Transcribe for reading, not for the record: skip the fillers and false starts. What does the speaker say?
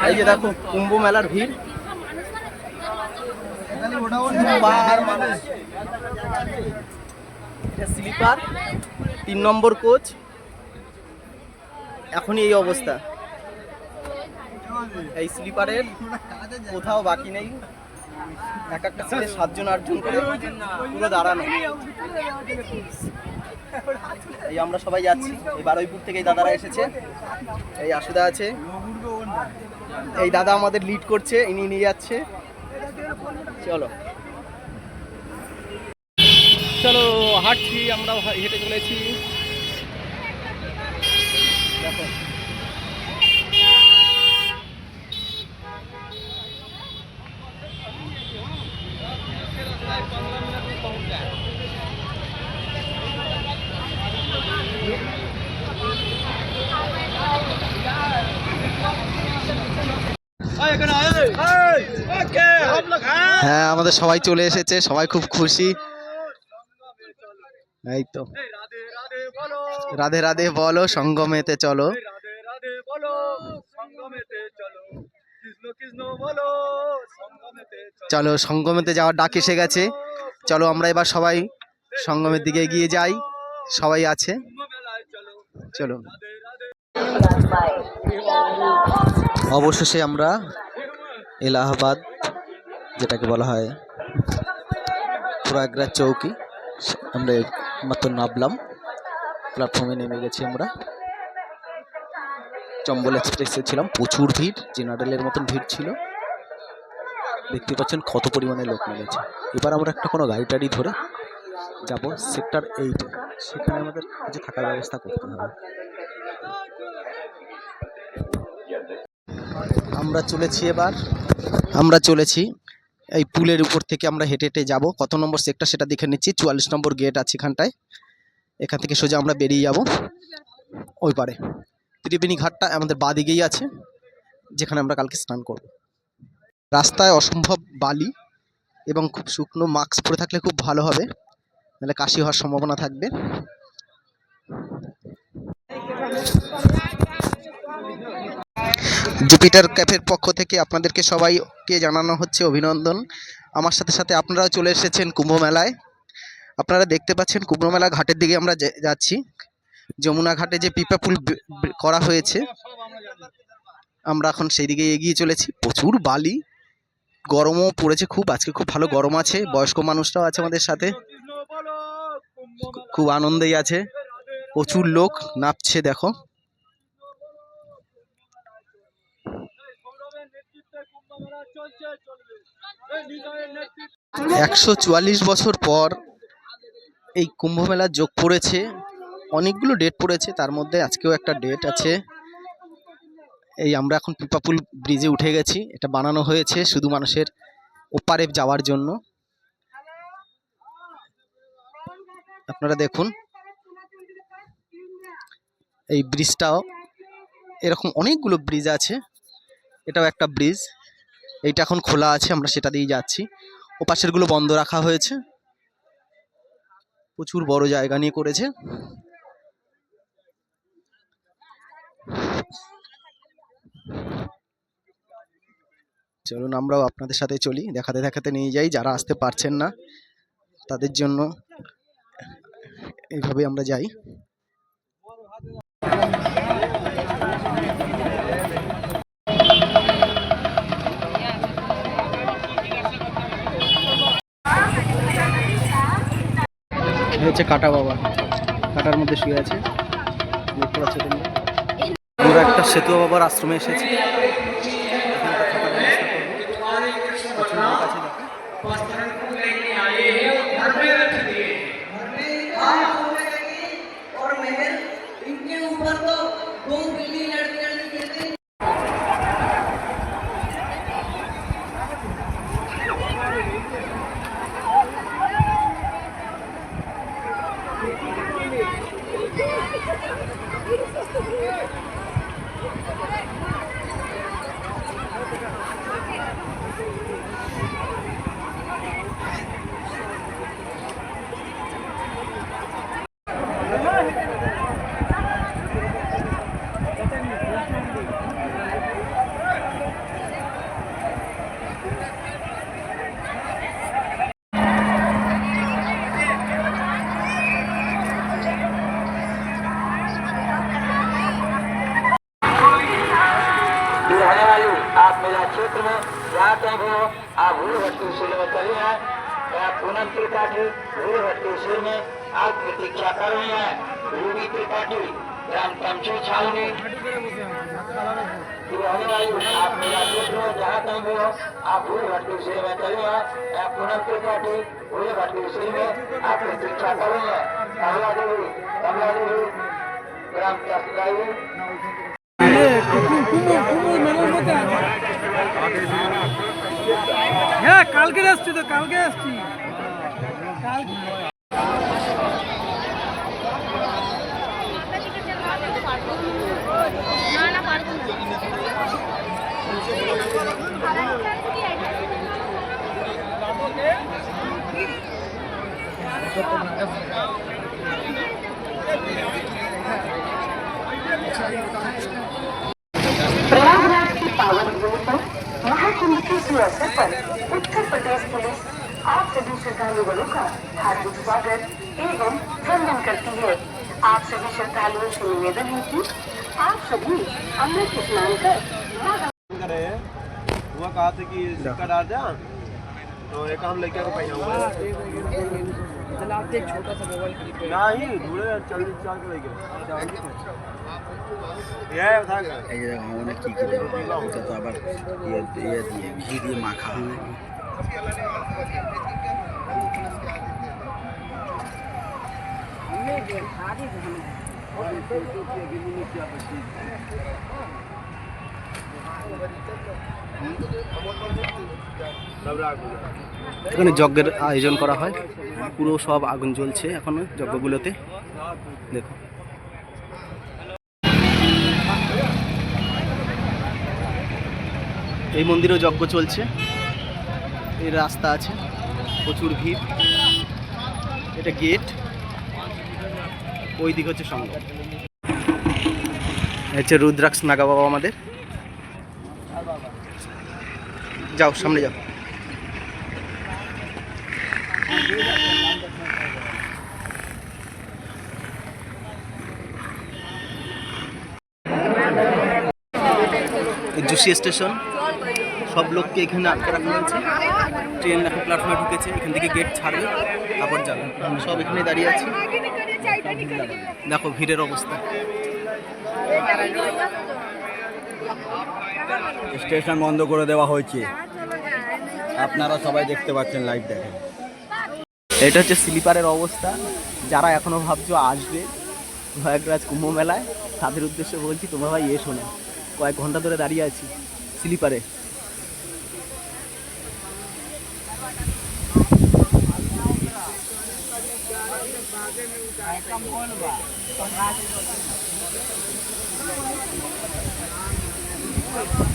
এই যে দেখো কুম্ভ মেলার ভিড়, স্লিপার 3 নম্বর কোচ, এখনই এই অবস্থা। এই স্লিপারের কোথাও বাকি নেই, এক একটা সিটে 7 জন 8 জন করে পুরো দাঁড়ানো। এই আমরা সবাই যাচ্ছি, এই বারুইপুর থেকে এই দাদারা এসেছে, এই আশুদা আছে, এই দাদা আমাদের লিড করছে, ইনি নিয়ে যাচ্ছে। চলো চলো হাঁটছি, আমরাও হেঁটে চলেছি। দেখো হ্যাঁ আমাদের সবাই চলে এসেছে, সবাই খুব খুশি। এই তো রাধে রাধে বলো, সঙ্গমেতে চলো। চলো সঙ্গমেতে যাওয়ার ডাক এসে গেছে, চলো আমরা এবার সবাই সঙ্গমের দিকে এগিয়ে যাই, সবাই আছে চলো। অবশেষে আমরা এলাহাবাদ, যেটাকে বলা হয় প্রয়াগরাজ চৌকি, আমরা মাত্র নামলাম, প্ল্যাটফর্মে নেমে গেছি আমরা। চম্বল এক্সপ্রেসে ছিলাম, প্রচুর ভিড়, জেনারেলের মতন ভিড় ছিল, দেখতে পাচ্ছেন কত পরিমাণে লোক নেমেছে। এবার আমরা একটা কোনো গাড়ি টাড়ি ধরে যাব সেক্টর 8, সেখানে আমাদের কিছু থাকার ব্যবস্থা করতে হবে। আমরা চলেছি এই পুলের উপর থেকে, আমরা হেঁটে হেঁটে যাবো। কত নম্বর সেক্টর সেটা দেখে নিচ্ছি, 44 নম্বর গেট আছে এখানটায়, এখান থেকে সোজা আমরা বেরিয়ে যাব ওই পারে। ত্রিবেণী ঘাটটা আমাদের বাঁ দিকেই আছে, যেখানে আমরা কালকে স্নান করব। রাস্তায় অসম্ভব বালি এবং খুব শুকনো, মাস্ক পরে থাকলে খুব ভালো হবে, নাহলে কাশি হওয়ার সম্ভাবনা থাকবে। জুপিটার ক্যাফের পক্ষ থেকে আপনাদেরকে সবাইকে জানানো হচ্ছে অভিনন্দন। আমার সাথে সাথে আপনারাও চলে এসেছেন কুম্ভ মেলায়। আপনারা দেখতে পাচ্ছেন কুম্ভ মেলা ঘাটের দিকে আমরা যাচ্ছি। যমুনা ঘাটে যে পিপা পুল করা হয়েছে, আমরা এখন সেই দিকে এগিয়ে চলেছি। প্রচুর বালি, গরমও পড়েছে খুব, আজকে খুব ভালো গরম আছে, বয়স্ক মানুষরাও আছে আমাদের সাথে, খুব আনন্দেই আছে, প্রচুর লোক নামছে দেখো। 144 বছর পর এই কুম্ভ মেলার যোগ পড়েছে, অনেকগুলো ডেট পড়েছে, তার মধ্যে আজকেও একটা ডেট আছে। এই আমরা এখন পিপাপুল ব্রিজে উঠে গেছি, এটা বানানো হয়েছে শুধু মানুষের ওপারে যাওয়ার জন্য। আপনারা দেখুন এই ব্রিজটাও, এরকম অনেকগুলো ব্রিজ আছে, এটাও একটা ব্রিজ, এইটা এখন খোলা আছে, আমরা সেটা দিয়ে যাচ্ছি। ওপাশেরগুলো বন্ধ রাখা হয়েছে, প্রচুর বড় জায়গা নিয়ে করেছে। চলুন আমরাও আপনাদের সাথে চলি, দেখাতে দেখাতে নিয়ে যাই, যারা আসতে পারছেন না তাদের জন্য এইভাবে আমরা যাই। হচ্ছে কাটা বাবা, কাটার মধ্যে শুয়ে আছে, দেখতে পাচ্ছ তোমরা। আমরা একটা সেতু বাবার আশ্রমে এসেছি, फिर होने वाली आप मेला क्षेत्र में जहाँ कहीं भी हो आप भूल भट्टी शिविर में चले हैं या पूनम त्रिपाठी भूल भट्टी शिविर में आप प्रतीक्षा कर रहे हैं। रूबी त्रिपाठी ग्राम पंचू छावनी फिर होने वाली आप मेला क्षेत्र में जहाँ कहीं भी हो आप भूल भट्टी शिविर में चले हैं या पूनम त्रिपाठी भूल भट्टी शिविर में आप प्रतीक्षा कर रहे हैं। कमला देवी ग्राम तस्लाई হ্যাঁ কালকে আসছি তো কালকে আসছি प्रयागराज के पावन भूमि पर महाकुंभ के सुअवसर पर उत्तर प्रदेश पुलिस आप सभी श्रद्धालुओं का हार्दिक स्वागत एवं वंदन करती है। आप सभी श्रद्धालुओं से निवेदन है कि आप सभी अमृत स्नान कर हुआ कहा था कि सिक्का डाल दिया तो एक हम लड़के को पहना छोटा सा मोबाइल नहीं घूरे चल चल के लेके ये था এই যে দেখো অনেক কি কি দেবো এটা তো আবার ইয়ে দিয়ে ঘি দিয়ে মাখা হয় এখানে যজ্ঞের আয়োজন করা হয় পুরো সব আগুন জ্বলছে এখনো যজ্ঞগুলোতে দেখো এই মন্দিরেও যজ্ঞ চলছে এই রাস্তা আছে প্রচুর ভিড় এটা গেট ওই দিক হচ্ছে সঙ্গ হচ্ছে রুদ্রাক্ষ নাগা বাবা আমাদের যাও সামনে যাও জুসি স্টেশন সব লোককে এখানে আটকে রাখা হয়েছে ট্রেন এখন প্ল্যাটফর্মে ঢুকেছে এখান থেকে গেট ছাড়বে তারপর যাবে সব এখানে দাঁড়িয়ে আছে দেখো ভিড়ের অবস্থা স্টেশন বন্ধ করে দেওয়া হয়েছে আপনারা সবাই দেখতে পাচ্ছেন লাইভ দেখেন এটা হচ্ছে স্লিপারের অবস্থা যারা এখনো ভাবছো আসবে প্রয়াগরাজ কুম্ভ মেলায় তাদের উদ্দেশ্যে বলছি তোমরা ভাই এসো না কয়েক ঘন্টা ধরে দাঁড়িয়ে আছি স্লিপারে Thank you.